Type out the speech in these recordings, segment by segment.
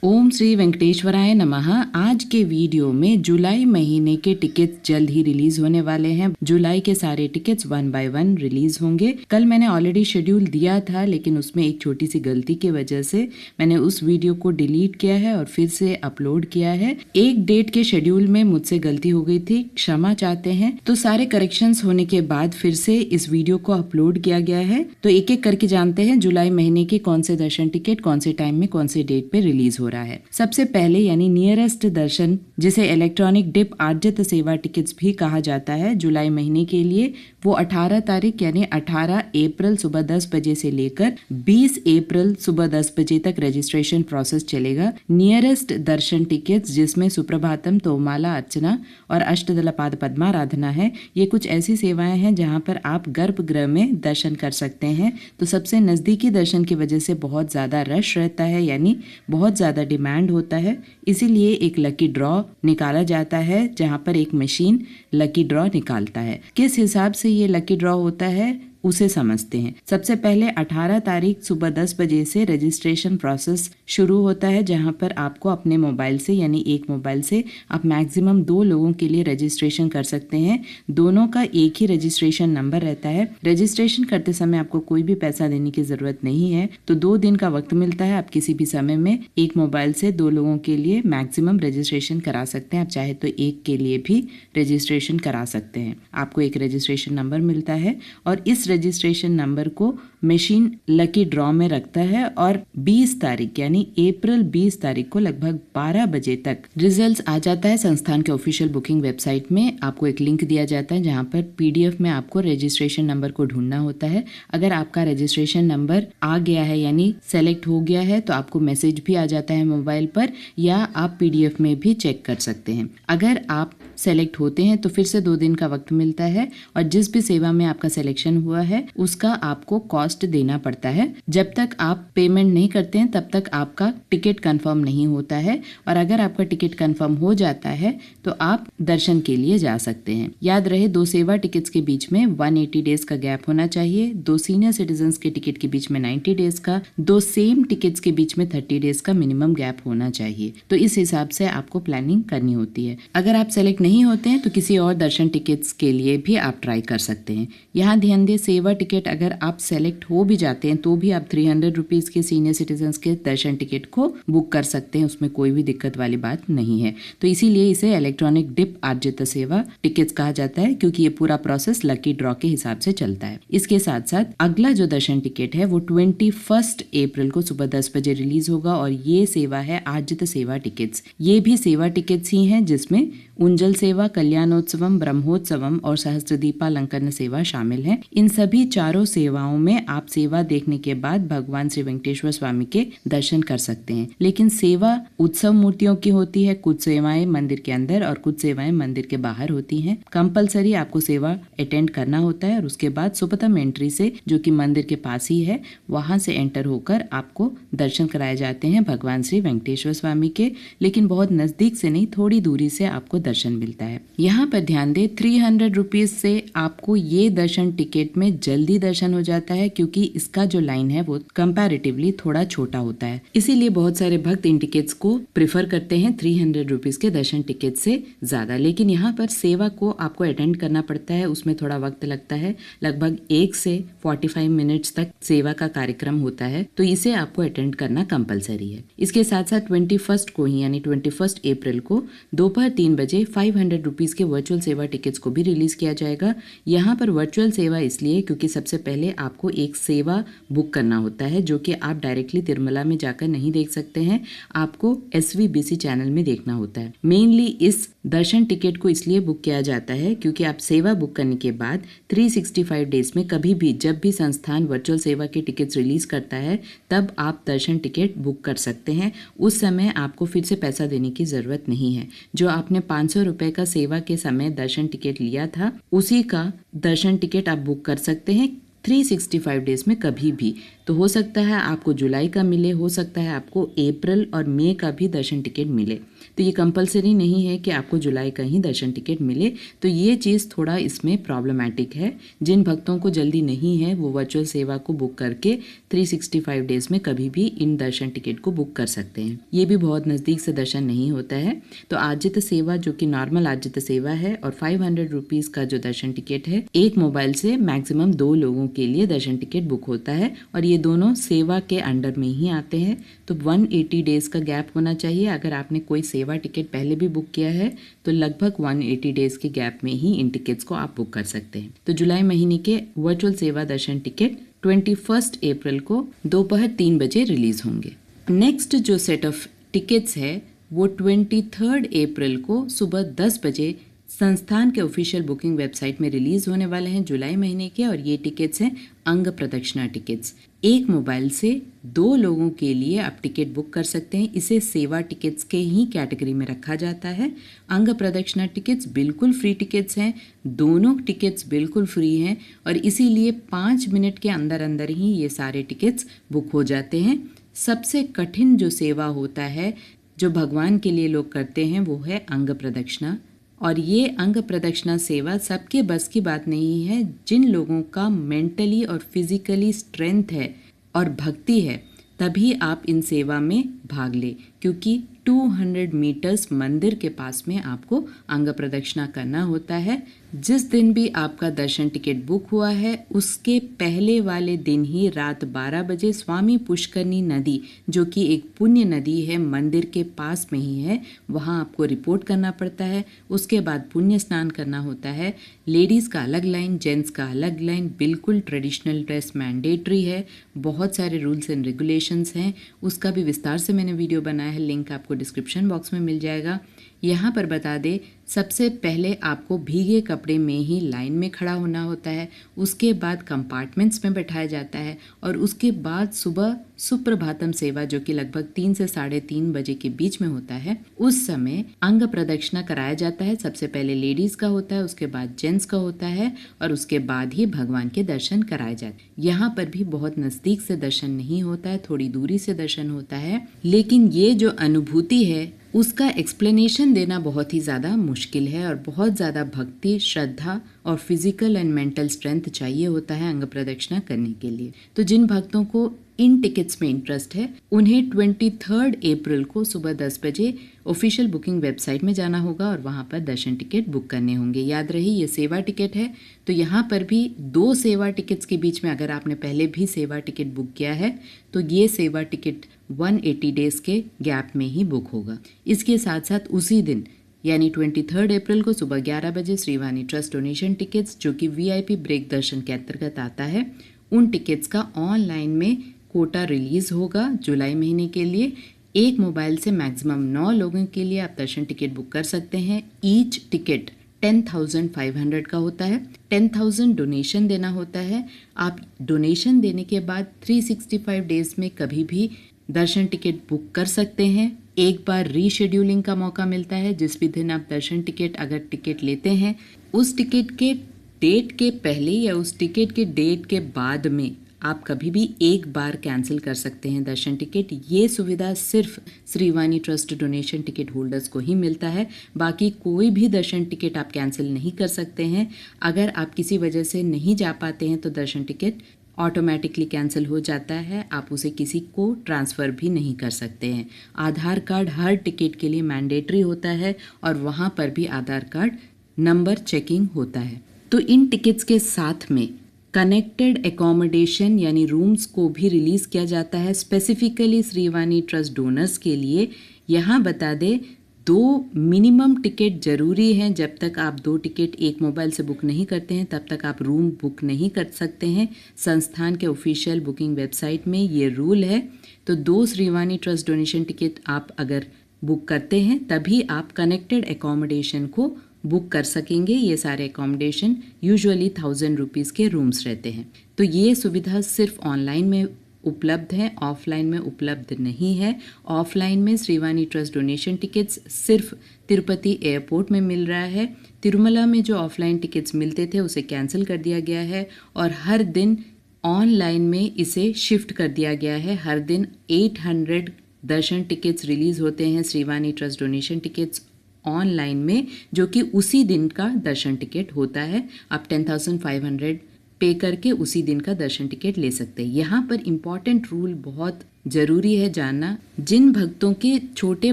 ओम श्री वेंकटेश्वराय नमः। आज के वीडियो में जुलाई महीने के टिकट्स जल्द ही रिलीज होने वाले हैं। जुलाई के सारे टिकट्स 1 बाय 1 रिलीज होंगे। कल मैंने ऑलरेडी शेड्यूल दिया था, लेकिन उसमें एक छोटी सी गलती की वजह से मैंने उस वीडियो को डिलीट किया है और फिर से अपलोड किया है। एक डेट के शेड्यूल में मुझसे गलती हो गई थी, क्षमा चाहते हैं। तो सारे करेक्शंस होने के बाद फिर से इस वीडियो को अपलोड किया गया है। तो एक एक करके जानते हैं जुलाई महीने के कौन से दर्शन टिकट कौन से टाइम में कौन से डेट पे रिलीज हो रहा है। सबसे पहले यानी नियरेस्ट दर्शन, जिसे इलेक्ट्रॉनिक डिप आर्जित सेवा टिकट्स भी कहा जाता है, जुलाई महीने के लिए वो 18 तारीख यानी 18 अप्रैल सुबह 10 बजे से लेकर 20 अप्रैल सुबह 10 बजे तक रजिस्ट्रेशन प्रोसेस चलेगा। नियरेस्ट दर्शन टिकट्स जिसमें सुप्रभातम, तोमाला अर्चना और अष्टदल पाद पद्माराधना है, ये कुछ ऐसी सेवाएं हैं जहां पर आप गर्भगृह में दर्शन कर सकते हैं। तो सबसे नजदीकी दर्शन की वजह से बहुत ज्यादा रश रहता है, यानी बहुत ज्यादा डिमांड होता है। इसीलिए एक लकी ड्रॉ निकाला जाता है जहां पर एक मशीन लकी ड्रॉ निकालता है। किस हिसाब से ये लकी ड्रॉ होता है उसे समझते हैं। सबसे पहले 18 तारीख सुबह 10 बजे से रजिस्ट्रेशन प्रोसेस शुरू होता है, जहां पर आपको अपने मोबाइल से यानी एक मोबाइल से आप मैक्सिमम 2 लोगों के लिए रजिस्ट्रेशन कर सकते हैं। दोनों का एक ही रजिस्ट्रेशन नंबर रहता है। रजिस्ट्रेशन करते समय आपको कोई भी पैसा देने की जरूरत नहीं है। तो 2 दिन का वक्त मिलता है। आप किसी भी समय में एक मोबाइल से 2 लोगों के लिए मैक्सिमम रजिस्ट्रेशन करा सकते हैं। आप चाहे तो एक के लिए भी रजिस्ट्रेशन करा सकते हैं। आपको एक रजिस्ट्रेशन नंबर मिलता है और इस रजिस्ट्रेशन नंबर को मशीन लकी ड्रॉ में रखता है और 20 तारीख यानी अप्रैल 20 तारीख को लगभग 12 बजे तक रिजल्ट्स आ जाता है। संस्थान के ऑफिशियल बुकिंग वेबसाइट में आपको एक लिंक दिया जाता है जहां पर पीडीएफ में आपको रजिस्ट्रेशन नंबर को ढूंढना होता है। अगर आपका रजिस्ट्रेशन नंबर आ गया है यानी सेलेक्ट हो गया है तो आपको मैसेज भी आ जाता है मोबाइल पर, या आप पीडीएफ में भी चेक कर सकते हैं। अगर आप सेलेक्ट होते हैं तो फिर से 2 दिन का वक्त मिलता है और जिस भी सेवा में आपका सिलेक्शन हुआ है उसका आपको कॉस्ट देना पड़ता है। जब तक आप पेमेंट नहीं करते हैं तब तक आपका टिकट कंफर्म नहीं होता है, और अगर आपका टिकट कंफर्म हो जाता है तो आप दर्शन के लिए जा सकते हैं। याद रहे 2 सेवा टिकट्स के बीच में 180 डेज का गैप होना चाहिए। 2 सीनियर सिटीजन्स के टिकट के बीच में 90 डेज का, 2 सेम टिकट्स के बीच में 30 डेज का मिनिमम गैप होना चाहिए। तो इस हिसाब से आपको प्लानिंग करनी होती है। अगर आप सेलेक्ट नहीं होते हैं तो किसी और दर्शन टिकट्स के लिए भी आप ट्राई कर सकते हैं। यहाँ ध्यान दें, सेवा टिकट अगर आप सेलेक्ट हो भी जाते हैं तो भी आप 300 रुपीज के सीनियर सिटीजन्स के दर्शन टिकट को बुक कर सकते हैं। उसमें कोई भी दिक्कत वाली बात नहीं है। तो इसीलिए इसे इलेक्ट्रॉनिक डिप आर्जित सेवा टिकट्स कहा जाता है, क्योंकि ये पूरा प्रोसेस लकी ड्रॉ के हिसाब से चलता है। इसके साथ साथ अगला जो दर्शन टिकट है वो 21 अप्रैल को सुबह 10 बजे रिलीज होगा और ये सेवा है आर्जित सेवा टिकट्स। ये भी सेवा टिकट्स ही हैं जिसमें उंजल सेवा, कल्याणोत्सवम, ब्रह्मोत्सवम और सहस्त्रदीपालंकरण सेवा शामिल है। इन सभी चारों सेवाओं में आप सेवा देखने के बाद भगवान श्री वेंकटेश्वर स्वामी के दर्शन कर सकते हैं। लेकिन सेवा उत्सव मूर्तियों की होती है। कुछ सेवाएं मंदिर के अंदर और कुछ सेवाएं मंदिर के बाहर होती हैं। कंपलसरी आपको सेवा अटेंड करना होता है और उसके बाद सुपथम एंट्री से, जो कि मंदिर के पास ही है, वहां से एंटर होकर आपको दर्शन कराए जाते हैं भगवान श्री वेंकटेश्वर स्वामी के। लेकिन बहुत नजदीक से नहीं, थोड़ी दूरी से आपको दर्शन मिलता है। यहाँ पर ध्यान दे, 300 रुपीज से आपको ये दर्शन टिकट में जल्दी दर्शन हो जाता है, क्योंकि इसका जो लाइन है वो कंपैरेटिवली थोड़ा छोटा होता है। इसीलिए बहुत सारे भक्त इन टिकट्स को प्रेफर करते हैं 300 रुपीज के दर्शन टिकट से ज्यादा। लेकिन यहाँ पर सेवा को आपको अटेंड करना पड़ता है, उसमें थोड़ा वक्त लगता है। लगभग 1 से 45 मिनट्स तक सेवा का कार्यक्रम होता है, तो इसे आपको अटेंड करना कंपलसरी है। इसके साथ साथ 21 को ही यानी 21 अप्रैल को दोपहर 3 बजे 500 रुपीज के वर्चुअल सेवा टिकट्स को भी रिलीज किया जाएगा। यहाँ पर वर्चुअल सेवा इसलिए क्योंकि सबसे पहले आपको एक सेवा बुक करना होता है, जो कि आप डायरेक्टली तिरुमला में जाकर नहीं देख सकते हैं, आपको SVBC चैनल में देखना होता है। मेनली इस दर्शन टिकट को इसलिए बुक किया जाता है क्योंकि आप सेवा बुक करने के बाद 365 डेज में कभी भी जब भी संस्थान वर्चुअल सेवा के टिकट्स रिलीज करता है तब आप दर्शन टिकट बुक कर सकते हैं। उस समय आपको फिर से पैसा देने की जरूरत नहीं है। जो आपने 500 रुपए का सेवा के समय दर्शन टिकट लिया था, उसी का दर्शन टिकट आप बुक कर सकते हैं 365 डेज में कभी भी। तो हो सकता है आपको जुलाई का मिले, हो सकता है आपको अप्रैल और मई का भी दर्शन टिकट मिले। तो ये कंपलसरी नहीं है कि आपको जुलाई का ही दर्शन टिकट मिले। तो ये चीज़ थोड़ा इसमें प्रॉब्लमैटिक है। जिन भक्तों को जल्दी नहीं है वो वर्चुअल सेवा को बुक करके 365 डेज़ में कभी भी इन दर्शन टिकट को बुक कर सकते हैं। ये भी बहुत नज़दीक से दर्शन नहीं होता है। तो आजित सेवा जो कि नॉर्मल आजित सेवा है और 500 रुपीज़ का जो दर्शन टिकट है, एक मोबाइल से मैक्सिमम 2 लोगों के लिए दर्शन टिकट बुक होता है और ये दोनों सेवा के अंडर में ही आते हैं। तो 180 डेज़ का गैप होना चाहिए। अगर आपने कोई सेवा टिकट पहले भी बुक किया है तो लगभग 180 डेज़ के गैप में ही इन टिकट्स को आप बुक कर सकते हैं। तो जुलाई महीने के वर्चुअल सेवा दर्शन टिकट 21 अप्रैल को दोपहर 3 बजे रिलीज होंगे। नेक्स्ट जो सेट ऑफ टिकट्स है वो 23 अप्रैल को सुबह 10 बजे संस्थान के ऑफिशियल बुकिंग वेबसाइट में रिलीज होने वाले हैं जुलाई महीने के। और ये टिकट्स हैं अंग प्रदक्षिणा टिकट्स। एक मोबाइल से 2 लोगों के लिए आप टिकट बुक कर सकते हैं। इसे सेवा टिकट्स के ही कैटेगरी में रखा जाता है। अंग प्रदक्षिणा टिकट्स बिल्कुल फ्री टिकट्स हैं। दोनों टिकट्स बिल्कुल फ्री हैं और इसीलिए 5 मिनट के अंदर अंदर ही ये सारे टिकट्स बुक हो जाते हैं। सबसे कठिन जो सेवा होता है जो भगवान के लिए लोग करते हैं वो है अंग प्रदक्षिणा। और ये अंग प्रदक्षिणा सेवा सबके बस की बात नहीं है। जिन लोगों का मेंटली और फिजिकली स्ट्रेंथ है और भक्ति है तभी आप इन सेवा में भाग ले, क्योंकि 200 मीटर्स मंदिर के पास में आपको अंग प्रदक्षिणा करना होता है। जिस दिन भी आपका दर्शन टिकट बुक हुआ है उसके पहले वाले दिन ही रात 12 बजे स्वामी पुष्करनी नदी, जो कि एक पुण्य नदी है, मंदिर के पास में ही है, वहाँ आपको रिपोर्ट करना पड़ता है। उसके बाद पुण्य स्नान करना होता है। लेडीज़ का अलग लाइन, जेंट्स का अलग लाइन, बिल्कुल ट्रेडिशनल ड्रेस मैंडेटरी है। बहुत सारे रूल्स एंड रेगुलेशंस हैं, उसका भी विस्तार से मैंने वीडियो बनाया है, लिंक आपको डिस्क्रिप्शन बॉक्स में मिल जाएगा। यहाँ पर बता दे, सबसे पहले आपको भीगे कपड़े में ही लाइन में खड़ा होना होता है। उसके बाद कंपार्टमेंट्स में बैठाया जाता है और उसके बाद सुबह सुप्रभातम सेवा जो कि लगभग 3 से 3:30 बजे के बीच में होता है, उस समय अंग प्रदक्षिणा कराया जाता है। सबसे पहले लेडीज का होता है, उसके बाद जेंट्स का होता है और उसके बाद ही भगवान के दर्शन कराए जाते हैं। यहाँ पर भी बहुत नजदीक से दर्शन नहीं होता है, थोड़ी दूरी से दर्शन होता है, लेकिन ये जो अनुभूति है उसका एक्सप्लेनेशन देना बहुत ही ज़्यादा मुश्किल है और बहुत ज़्यादा भक्ति, श्रद्धा और फिजिकल एंड मेंटल स्ट्रेंथ चाहिए होता है अंग प्रदक्षिणा करने के लिए। तो जिन भक्तों को इन टिकट्स में इंटरेस्ट है उन्हें 23 अप्रैल को सुबह 10 बजे ऑफिशियल बुकिंग वेबसाइट में जाना होगा और वहाँ पर दर्शन टिकट बुक करने होंगे। याद रही ये सेवा टिकट है, तो यहाँ पर भी 2 सेवा टिकट्स के बीच में अगर आपने पहले भी सेवा टिकट बुक किया है तो ये सेवा टिकट 180 डेज के गैप में ही बुक होगा। इसके साथ साथ उसी दिन यानी 23 अप्रैल को सुबह 11 बजे श्रीवाणी ट्रस्ट डोनेशन टिकट्स, जो कि VIP ब्रेक दर्शन के अंतर्गत आता है, उन टिकट्स का ऑनलाइन में कोटा रिलीज होगा जुलाई महीने के लिए। एक मोबाइल से मैक्सिमम 9 लोगों के लिए आप दर्शन टिकट बुक कर सकते हैं। ईच टिकट 10,500 का होता है। 10,000 डोनेशन देना होता है। आप डोनेशन देने के बाद 365 डेज में कभी भी दर्शन टिकट बुक कर सकते हैं। एक बार रीशेड्यूलिंग का मौका मिलता है। जिस भी दिन आप दर्शन टिकट अगर टिकट लेते हैं उस टिकट के डेट के पहले या उस टिकट के डेट के बाद में आप कभी भी एक बार कैंसिल कर सकते हैं दर्शन टिकट। ये सुविधा सिर्फ Srivani Trust donation ticket holders को ही मिलता है। बाकी कोई भी दर्शन टिकट आप कैंसिल नहीं कर सकते हैं। अगर आप किसी वजह से नहीं जा पाते हैं तो दर्शन टिकट ऑटोमेटिकली कैंसिल हो जाता है। आप उसे किसी को ट्रांसफ़र भी नहीं कर सकते हैं। आधार कार्ड हर टिकट के लिए मैंडेटरी होता है और वहाँ पर भी आधार कार्ड नंबर चेकिंग होता है। तो इन टिकट्स के साथ में कनेक्टेड एकोमोडेशन यानी रूम्स को भी रिलीज़ किया जाता है स्पेसिफिकली श्रीवाणी ट्रस्ट डोनर्स के लिए। यहाँ बता दें 2 मिनिमम टिकट ज़रूरी हैं। जब तक आप 2 टिकट एक मोबाइल से बुक नहीं करते हैं तब तक आप रूम बुक नहीं कर सकते हैं। संस्थान के ऑफिशियल बुकिंग वेबसाइट में ये रूल है। तो 2 श्रीवाणी ट्रस्ट डोनेशन टिकट आप अगर बुक करते हैं तभी आप कनेक्टेड एकोमोडेशन को बुक कर सकेंगे। ये सारे एकोमोडेशन यूजुअली 1000 रुपीज़ के रूम्स रहते हैं। तो ये सुविधा सिर्फ ऑनलाइन में उपलब्ध है, ऑफलाइन में उपलब्ध नहीं है। ऑफलाइन में श्रीवाणी ट्रस्ट डोनेशन टिकट्स सिर्फ तिरुपति एयरपोर्ट में मिल रहा है। तिरुमला में जो ऑफलाइन टिकट्स मिलते थे उसे कैंसिल कर दिया गया है और हर दिन ऑनलाइन में इसे शिफ्ट कर दिया गया है। हर दिन 800 दर्शन टिकट्स रिलीज़ होते हैं, Srivani Trust donation tickets online में, जो कि उसी दिन का दर्शन टिकट होता है। आप 10,500 पे करके उसी दिन का दर्शन टिकट ले सकते हैं। यहाँ पर इम्पॉर्टेंट रूल बहुत ज़रूरी है जानना, जिन भक्तों के छोटे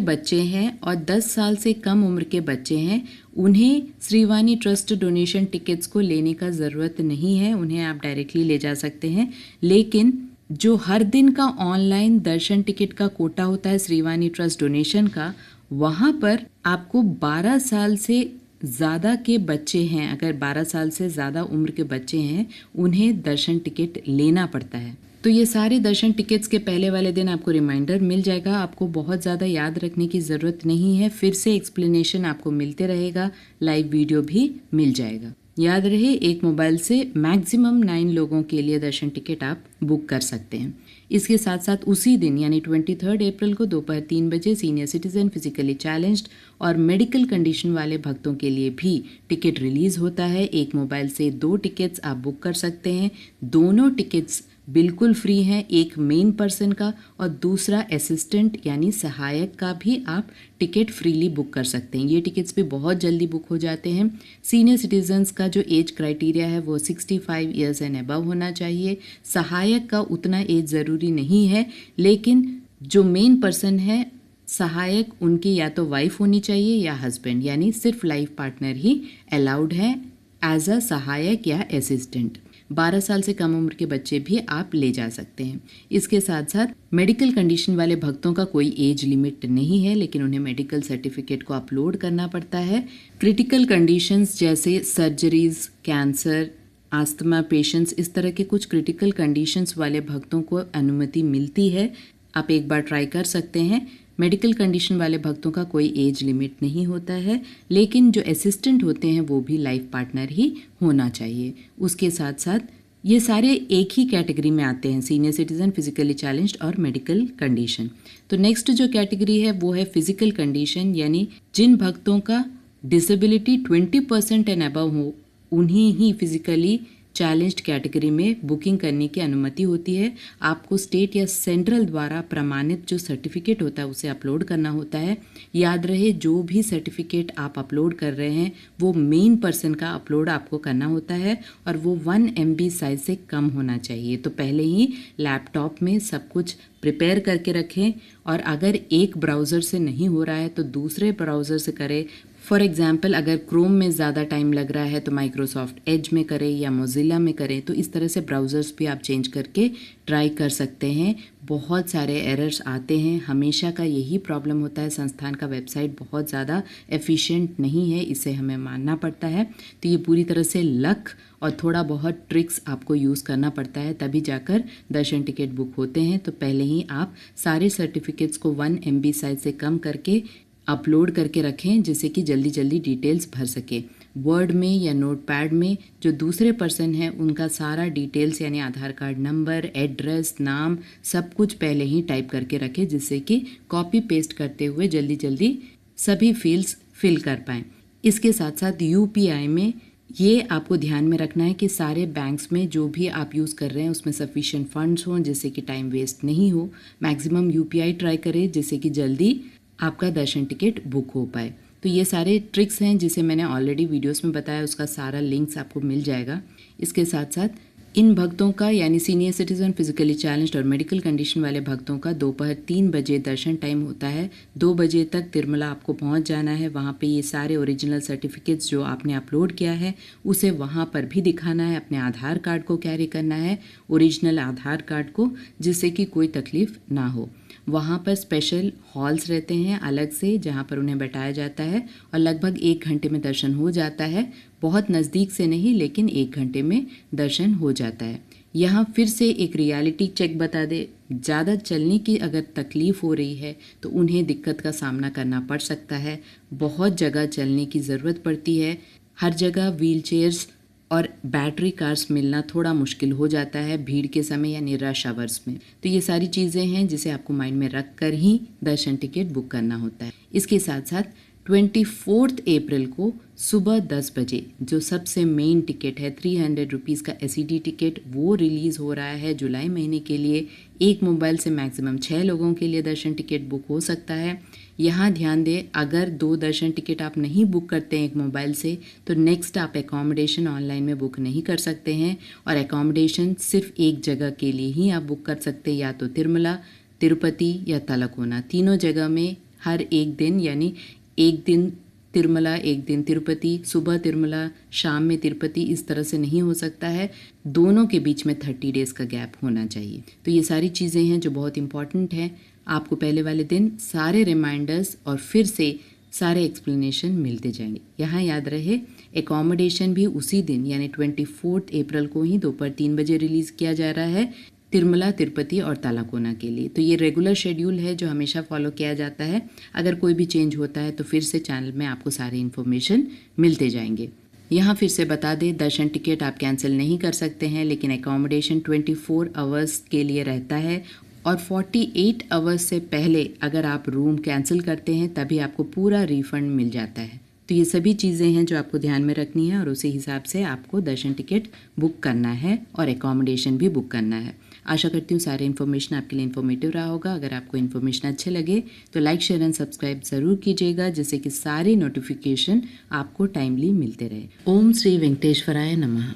बच्चे हैं और 10 साल से कम उम्र के बच्चे हैं, उन्हें श्रीवाणी ट्रस्ट डोनेशन टिकट्स को लेने का ज़रूरत नहीं है, उन्हें आप डायरेक्टली ले जा सकते हैं। लेकिन जो हर दिन का ऑनलाइन दर्शन टिकट का कोटा होता है श्रीवाणी ट्रस्ट डोनेशन का, वहाँ पर आपको 12 साल से ज़्यादा के बच्चे हैं, अगर 12 साल से ज़्यादा उम्र के बच्चे हैं, उन्हें दर्शन टिकट लेना पड़ता है। तो ये सारे दर्शन टिकट्स के पहले वाले दिन आपको रिमाइंडर मिल जाएगा, आपको बहुत ज़्यादा याद रखने की ज़रूरत नहीं है, फिर से एक्सप्लेनेशन आपको मिलते रहेगा, लाइव वीडियो भी मिल जाएगा। याद रहे, एक मोबाइल से मैक्सिमम 9 लोगों के लिए दर्शन टिकट आप बुक कर सकते हैं। इसके साथ साथ उसी दिन यानी 23 अप्रैल को दोपहर 3 बजे सीनियर सिटीजन, फिजिकली चैलेंज्ड और मेडिकल कंडीशन वाले भक्तों के लिए भी टिकट रिलीज़ होता है। एक मोबाइल से 2 टिकट्स आप बुक कर सकते हैं। दोनों टिकट्स बिल्कुल फ्री हैं, एक मेन पर्सन का और दूसरा असिस्टेंट यानी सहायक का भी आप टिकट फ्रीली बुक कर सकते हैं। ये टिकट्स भी बहुत जल्दी बुक हो जाते हैं। सीनियर सिटीजन्स का जो एज क्राइटेरिया है वो 65 ईयर्स एंड अबव होना चाहिए। सहायक का उतना एज ज़रूरी नहीं है, लेकिन जो मेन पर्सन है सहायक, उनकी या तो वाइफ होनी चाहिए या हस्बैंड, यानी सिर्फ लाइफ पार्टनर ही अलाउड है एज अ सहायक या असिस्टेंट। 12 साल से कम उम्र के बच्चे भी आप ले जा सकते हैं। इसके साथ साथ मेडिकल कंडीशन वाले भक्तों का कोई एज लिमिट नहीं है, लेकिन उन्हें मेडिकल सर्टिफिकेट को अपलोड करना पड़ता है। क्रिटिकल कंडीशंस जैसे सर्जरीज, कैंसर, आस्थमा पेशेंट्स, इस तरह के कुछ क्रिटिकल कंडीशंस वाले भक्तों को अनुमति मिलती है। आप एक बार ट्राई कर सकते हैं। मेडिकल कंडीशन वाले भक्तों का कोई एज लिमिट नहीं होता है, लेकिन जो असिस्टेंट होते हैं वो भी लाइफ पार्टनर ही होना चाहिए। उसके साथ साथ ये सारे एक ही कैटेगरी में आते हैं, सीनियर सिटीजन, फिजिकली चैलेंज्ड और मेडिकल कंडीशन। तो नेक्स्ट जो कैटेगरी है वो है फिजिकल कंडीशन, यानी जिन भक्तों का डिसेबिलिटी 20% एंड अबव हो, उन्हीं ही फिजिकली चैलेंज्ड कैटेगरी में बुकिंग करने की अनुमति होती है। आपको स्टेट या सेंट्रल द्वारा प्रमाणित जो सर्टिफिकेट होता है उसे अपलोड करना होता है। याद रहे, जो भी सर्टिफिकेट आप अपलोड कर रहे हैं वो मेन पर्सन का अपलोड आपको करना होता है और वो 1 MB साइज से कम होना चाहिए। तो पहले ही लैपटॉप में सब कुछ प्रिपेयर करके रखें, और अगर एक ब्राउज़र से नहीं हो रहा है तो दूसरे ब्राउज़र से करें। फॉर एग्जाम्पल, अगर क्रोम में ज़्यादा टाइम लग रहा है तो माइक्रोसॉफ्ट एज में करें या मोजिला में करें। तो इस तरह से ब्राउज़र्स भी आप चेंज करके ट्राई कर सकते हैं। बहुत सारे एरर्स आते हैं, हमेशा का यही प्रॉब्लम होता है, संस्थान का वेबसाइट बहुत ज़्यादा एफिशिएंट नहीं है, इसे हमें मानना पड़ता है। तो ये पूरी तरह से लक और थोड़ा बहुत ट्रिक्स आपको यूज़ करना पड़ता है, तभी जाकर दर्शन टिकट बुक होते हैं। तो पहले ही आप सारे सर्टिफिकेट्स को 1 MB साइज से कम करके अपलोड करके रखें, जिससे कि जल्दी जल्दी डिटेल्स भर सके। वर्ड में या नोटपैड में जो दूसरे पर्सन है उनका सारा डिटेल्स यानी आधार कार्ड नंबर, एड्रेस, नाम, सब कुछ पहले ही टाइप करके रखें, जिससे कि कॉपी पेस्ट करते हुए जल्दी जल्दी सभी फील्ड्स फिल कर पाएँ। इसके साथ साथ UPI में ये आपको ध्यान में रखना है कि सारे बैंक्स में जो भी आप यूज़ कर रहे हैं उसमें सफिशिएंट फंड्स हों, जिससे कि टाइम वेस्ट नहीं हो। मैक्सिमम UPI ट्राई करें, जिससे कि जल्दी आपका दर्शन टिकट बुक हो पाए। तो ये सारे ट्रिक्स हैं जिसे मैंने ऑलरेडी वीडियोस में बताया, उसका सारा लिंक्स आपको मिल जाएगा। इसके साथ साथ इन भक्तों का यानी सीनियर सिटीजन, फिजिकली चैलेंज्ड और मेडिकल कंडीशन वाले भक्तों का दोपहर 3 बजे दर्शन टाइम होता है। 2 बजे तक तिरुमला आपको पहुंच जाना है। वहां पे ये सारे ओरिजिनल सर्टिफिकेट्स जो आपने अपलोड किया है उसे वहां पर भी दिखाना है। अपने आधार कार्ड को कैरी करना है, ओरिजिनल आधार कार्ड को, जिससे कि कोई तकलीफ ना हो। वहाँ पर स्पेशल हॉल्स रहते हैं अलग से, जहाँ पर उन्हें बैठाया जाता है और लगभग 1 घंटे में दर्शन हो जाता है। बहुत नज़दीक से नहीं, लेकिन 1 घंटे में दर्शन हो जाता है। यहाँ फिर से एक रियलिटी चेक बता दे, ज़्यादा चलने की अगर तकलीफ़ हो रही है तो उन्हें दिक्कत का सामना करना पड़ सकता है। बहुत जगह चलने की ज़रूरत पड़ती है, हर जगह व्हील चेयर्स और बैटरी कार्स मिलना थोड़ा मुश्किल हो जाता है भीड़ के समय यानी रश आवर्स में। तो ये सारी चीज़ें हैं जिसे आपको माइंड में रख कर ही दर्शन टिकट बुक करना होता है। इसके साथ साथ 24 अप्रैल को सुबह 10 बजे जो सबसे मेन टिकट है 300 रुपीज़ का एसईडी टिकट, वो रिलीज़ हो रहा है जुलाई महीने के लिए। एक मोबाइल से मैक्सिमम 6 लोगों के लिए दर्शन टिकट बुक हो सकता है। यहाँ ध्यान दें, अगर 2 दर्शन टिकट आप नहीं बुक करते हैं एक मोबाइल से, तो नेक्स्ट आप एकोमोडेशन ऑनलाइन में बुक नहीं कर सकते हैं। और एकोमोडेशन सिर्फ एक जगह के लिए ही आप बुक कर सकते हैं, या तो तिरुमला, तिरुपति या तलकोना। तीनों जगह में हर एक दिन, यानी एक दिन तिरुमला, एक दिन तिरुपति, सुबह तिरुमला, शाम में तिरुपति, इस तरह से नहीं हो सकता है। दोनों के बीच में 30 डेज़ का गैप होना चाहिए। तो ये सारी चीज़ें हैं जो बहुत इंपॉर्टेंट हैं। आपको पहले वाले दिन सारे रिमाइंडर्स और फिर से सारे एक्सप्लेनेशन मिलते जाएंगे। यहाँ याद रहे, एकोमोडेशन भी उसी दिन यानी 24 अप्रैल को ही दोपहर 3 बजे रिलीज़ किया जा रहा है तिरुमला, तिरुपति और तालाकोना के लिए। तो ये रेगुलर शेड्यूल है जो हमेशा फॉलो किया जाता है। अगर कोई भी चेंज होता है तो फिर से चैनल में आपको सारे इन्फॉर्मेशन मिलते जाएंगे। यहाँ फिर से बता दें, दर्शन टिकट आप कैंसिल नहीं कर सकते हैं, लेकिन एकोमोडेशन 24 आवर्स के लिए रहता है। और 48 आवर्स से पहले अगर आप रूम कैंसिल करते हैं तभी आपको पूरा रिफंड मिल जाता है। तो ये सभी चीज़ें हैं जो आपको ध्यान में रखनी है और उसी हिसाब से आपको दर्शन टिकट बुक करना है और एकोमोडेशन भी बुक करना है। आशा करती हूँ सारे इन्फॉर्मेशन आपके लिए इन्फॉर्मेटिव रहा होगा। अगर आपको इन्फॉर्मेशन अच्छे लगे तो लाइक, शेयर एंड सब्सक्राइब ज़रूर कीजिएगा, जिससे कि सारे नोटिफिकेशन आपको टाइमली मिलते रहे। ओम श्री वेंकटेश्वराय नमः।